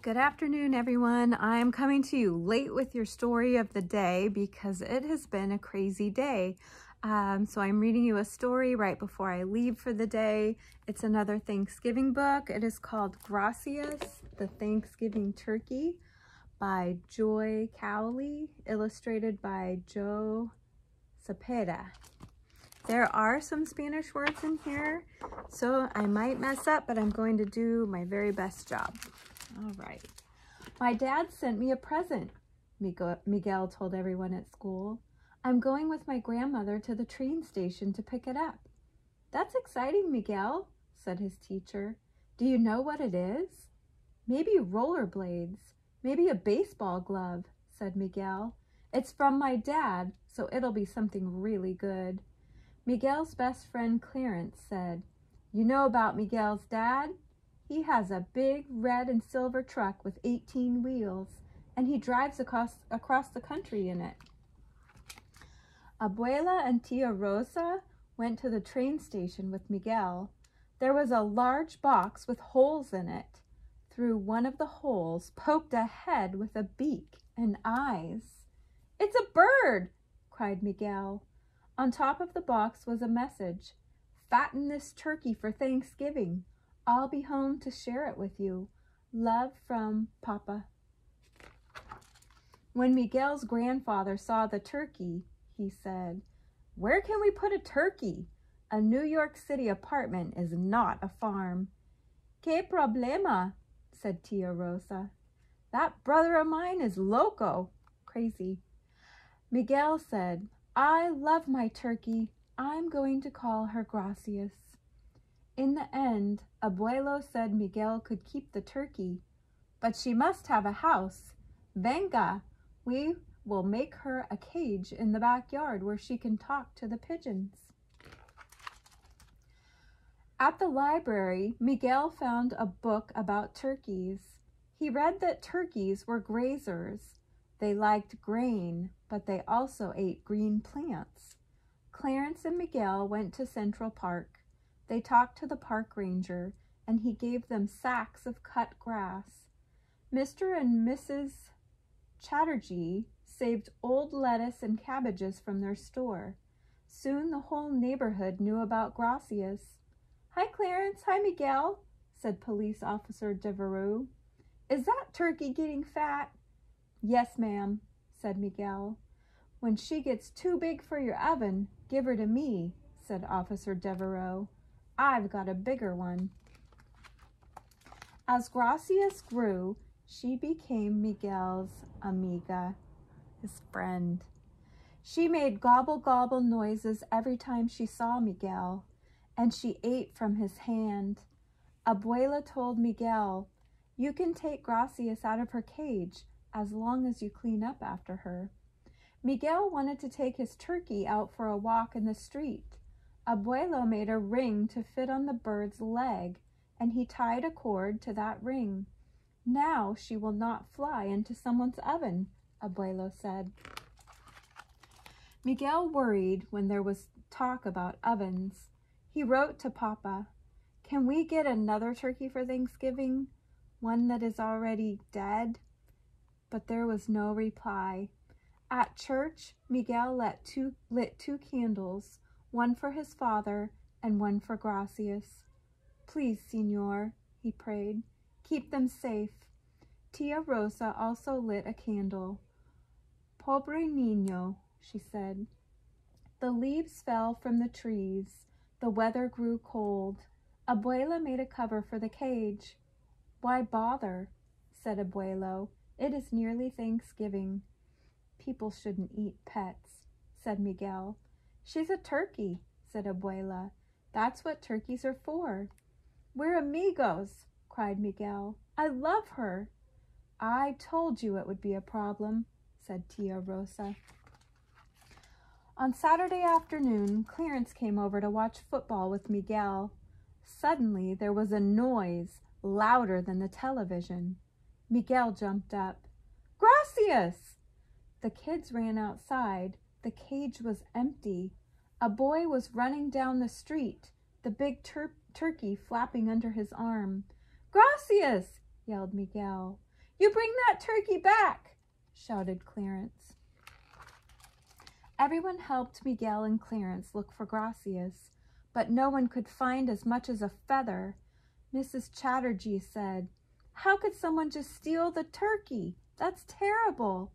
Good afternoon, everyone. I'm coming to you late with your story of the day because it has been a crazy day. So I'm reading you a story right before I leave for the day. It's another Thanksgiving book. It is called Gracias, the Thanksgiving Turkey by Joy Cowley, illustrated by Joe Cepeda. There are some Spanish words in here, so I might mess up, but I'm going to do my very best job. All right. My dad sent me a present, Miguel told everyone at school. I'm going with my grandmother to the train station to pick it up. That's exciting, Miguel, said his teacher. Do you know what it is? Maybe rollerblades, maybe a baseball glove, said Miguel. It's from my dad, so it'll be something really good. Miguel's best friend Clarence said, You know about Miguel's dad? He has a big red and silver truck with 18 wheels, and he drives across the country in it. Abuela and Tia Rosa went to the train station with Miguel. There was a large box with holes in it. Through one of the holes poked a head with a beak and eyes. It's a bird, cried Miguel. On top of the box was a message. Fatten this turkey for Thanksgiving. I'll be home to share it with you. Love from Papa. When Miguel's grandfather saw the turkey, he said, Where can we put a turkey? A New York City apartment is not a farm. Que problema, said Tia Rosa. That brother of mine is loco, crazy. Miguel said, I love my turkey. I'm going to call her Gracias. In the end, Abuelo said Miguel could keep the turkey, but she must have a house. Venga, we will make her a cage in the backyard where she can talk to the pigeons. At the library, Miguel found a book about turkeys. He read that turkeys were grazers. They liked grain, but they also ate green plants. Clarence and Miguel went to Central Park. They talked to the park ranger, and he gave them sacks of cut grass. Mr. and Mrs. Chatterjee saved old lettuce and cabbages from their store. Soon the whole neighborhood knew about Gracias. Hi, Clarence. Hi, Miguel, said Police Officer Devereaux. Is that turkey getting fat? Yes, ma'am, said Miguel. When she gets too big for your oven, give her to me, said Officer Devereaux. I've got a bigger one. As Gracias grew, she became Miguel's amiga, his friend. She made gobble-gobble noises every time she saw Miguel, and she ate from his hand. Abuela told Miguel, You can take Gracias out of her cage as long as you clean up after her. Miguel wanted to take his turkey out for a walk in the street. Abuelo made a ring to fit on the bird's leg, and he tied a cord to that ring. Now she will not fly into someone's oven, Abuelo said. Miguel worried when there was talk about ovens. He wrote to Papa, Can we get another turkey for Thanksgiving? One that is already dead? But there was no reply. At church, Miguel lit two candles, one for his father and one for Gracias. Please, Señor, he prayed, keep them safe. Tia Rosa also lit a candle. Pobre niño, she said. The leaves fell from the trees. The weather grew cold. Abuela made a cover for the cage. Why bother, said Abuelo. It is nearly Thanksgiving. People shouldn't eat pets, said Miguel. She's a turkey, said Abuela. That's what turkeys are for. We're amigos, cried Miguel. I love her. I told you it would be a problem, said Tia Rosa. On Saturday afternoon, Clarence came over to watch football with Miguel. Suddenly, there was a noise louder than the television. Miguel jumped up. Gracias! The kids ran outside. The cage was empty. A boy was running down the street, the big turkey flapping under his arm. Gracias! yelled Miguel. You bring that turkey back, shouted Clarence. Everyone helped Miguel and Clarence look for Gracias, but no one could find as much as a feather. Mrs. Chatterjee said, "How could someone just steal the turkey? That's terrible."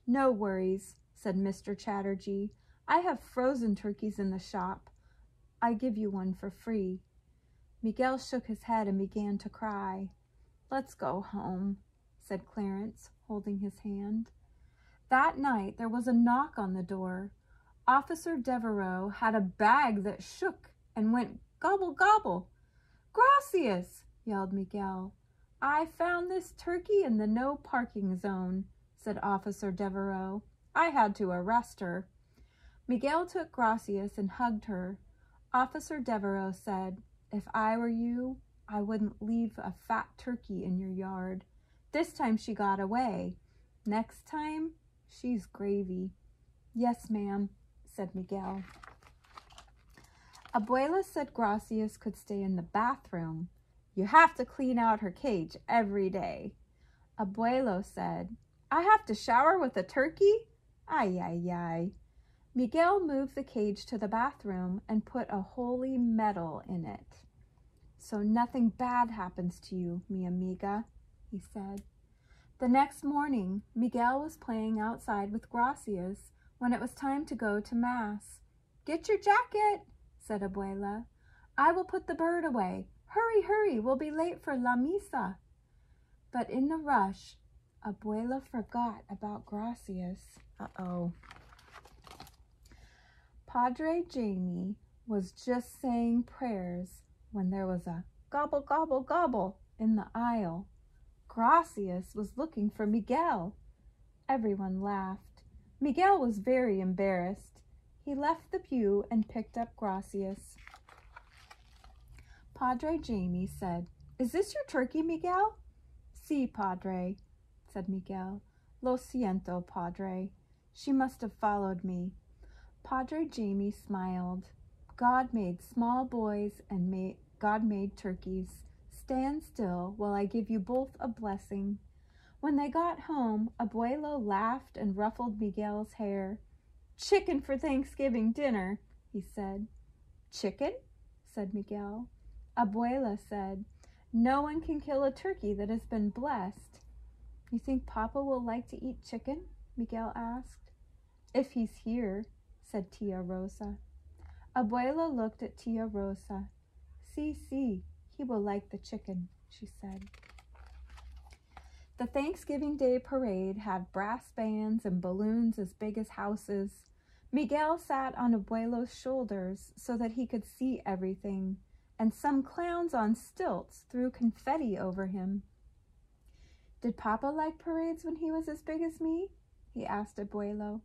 "No worries," said Mr. Chatterjee. "I have frozen turkeys in the shop. I give you one for free." Miguel shook his head and began to cry. "Let's go home," said Clarence, holding his hand. That night there was a knock on the door. Officer Devereaux had a bag that shook and went gobble gobble. "Gracias!" yelled Miguel. "I found this turkey in the no parking zone," said Officer Devereaux. "I had to arrest her." Miguel took Gracias and hugged her. Officer Devereaux said, "If I were you, I wouldn't leave a fat turkey in your yard. This time she got away. Next time, she's gravy." "Yes, ma'am," said Miguel. Abuela said Gracias could stay in the bathroom. "You have to clean out her cage every day." Abuelo said, "I have to shower with a turkey? Ay, ay, ay." Miguel moved the cage to the bathroom and put a holy medal in it. "So nothing bad happens to you, mi amiga," he said. The next morning, Miguel was playing outside with Gracias when it was time to go to Mass. "Get your jacket," said Abuela. "I will put the bird away. Hurry, hurry, we'll be late for La Misa." But in the rush, Abuela forgot about Gracias. Uh-oh. Padre Jamie was just saying prayers when there was a gobble, gobble, gobble in the aisle. Gracias was looking for Miguel. Everyone laughed. Miguel was very embarrassed. He left the pew and picked up Gracias. Padre Jamie said, "Is this your turkey, Miguel?" "Sí, Padre," said Miguel. "Lo siento, Padre. She must have followed me." Padre Jamie smiled. "God made small boys and God made turkeys. Stand still while I give you both a blessing." When they got home, Abuelo laughed and ruffled Miguel's hair. "Chicken for Thanksgiving dinner," he said. "Chicken?" said Miguel. Abuela said, "No one can kill a turkey that has been blessed." "You think Papa will like to eat chicken?" Miguel asked. "If he's here," said Tia Rosa. Abuela looked at Tia Rosa. "Sí, he will like the chicken," she said. The Thanksgiving Day parade had brass bands and balloons as big as houses. Miguel sat on Abuelo's shoulders so that he could see everything, and some clowns on stilts threw confetti over him. "Did Papa like parades when he was as big as me?" he asked Abuelo.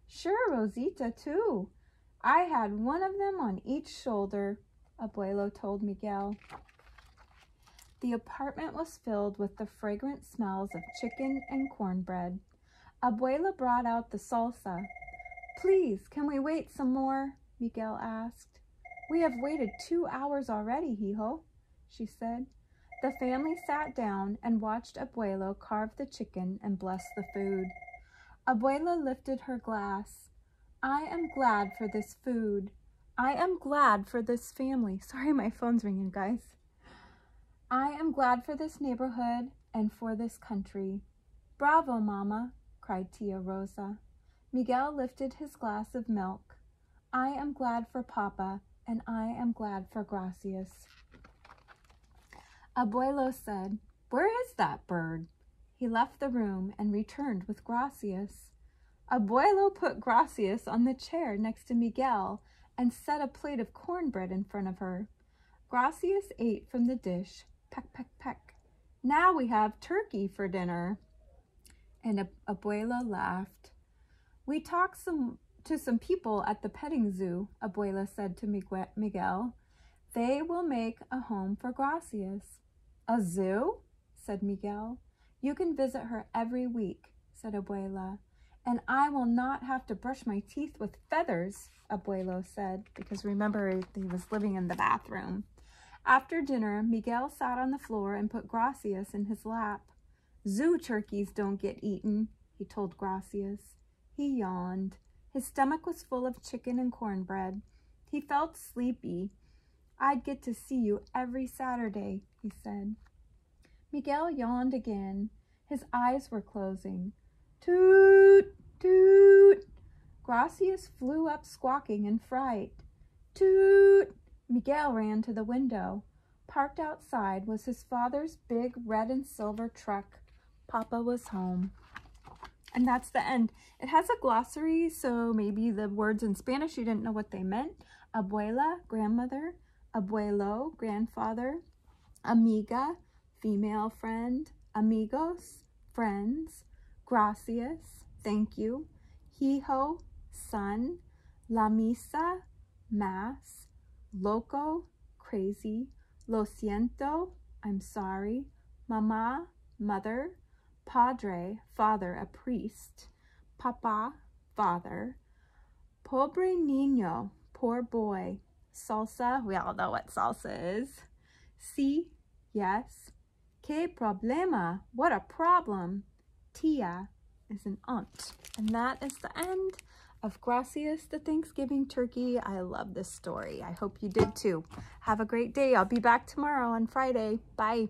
"Sure, Rosita, too. I had one of them on each shoulder," Abuelo told Miguel. The apartment was filled with the fragrant smells of chicken and cornbread. Abuela brought out the salsa. "Please, can we wait some more?" Miguel asked. "We have waited 2 hours already, hijo," she said. The family sat down and watched Abuelo carve the chicken and bless the food. Abuela lifted her glass. "I am glad for this food. I am glad for this family." Sorry, my phone's ringing, guys. "I am glad for this neighborhood and for this country." "Bravo, Mama," cried Tia Rosa. Miguel lifted his glass of milk. "I am glad for Papa, and I am glad for Gracias." Abuelo said, "Where is that bird?" He left the room and returned with Gracias. Abuelo put Gracias on the chair next to Miguel and set a plate of cornbread in front of her. Gracias ate from the dish. Peck, peck, peck. "Now we have turkey for dinner." And Abuela laughed. "We talked to some people at the petting zoo," Abuela said to Miguel. "They will make a home for Gracias." "A zoo?" said Miguel. "You can visit her every week," said Abuela. "And I will not have to brush my teeth with feathers," Abuelo said, because remember, he was living in the bathroom. After dinner, Miguel sat on the floor and put Gracias in his lap. Zoo turkeys don't get eaten, he told Gracias. He yawned. His stomach was full of chicken and cornbread. He felt sleepy. I'd get to see you every Saturday, he said. Miguel yawned again. His eyes were closing. Toot, toot. Gracias flew up squawking in fright. Toot. Miguel ran to the window. Parked outside was his father's big red and silver truck. Papa was home. And that's the end. It has a glossary, so maybe the words in Spanish you didn't know what they meant. Abuela, grandmother. Abuelo, grandfather. Amiga, female friend. Amigos, friends. Gracias, thank you. Hijo, son. La misa, mass. Loco, crazy. Lo siento, I'm sorry. Mama, mother. Padre, father, a priest. Papa, father. Pobre niño, poor boy. Salsa, we all know what salsa is. Sí, yes. Que problema, what a problem. Tia is an aunt. And that is the end of Gracias the Thanksgiving Turkey. I love this story. I hope you did too. Have a great day. I'll be back tomorrow on Friday. Bye.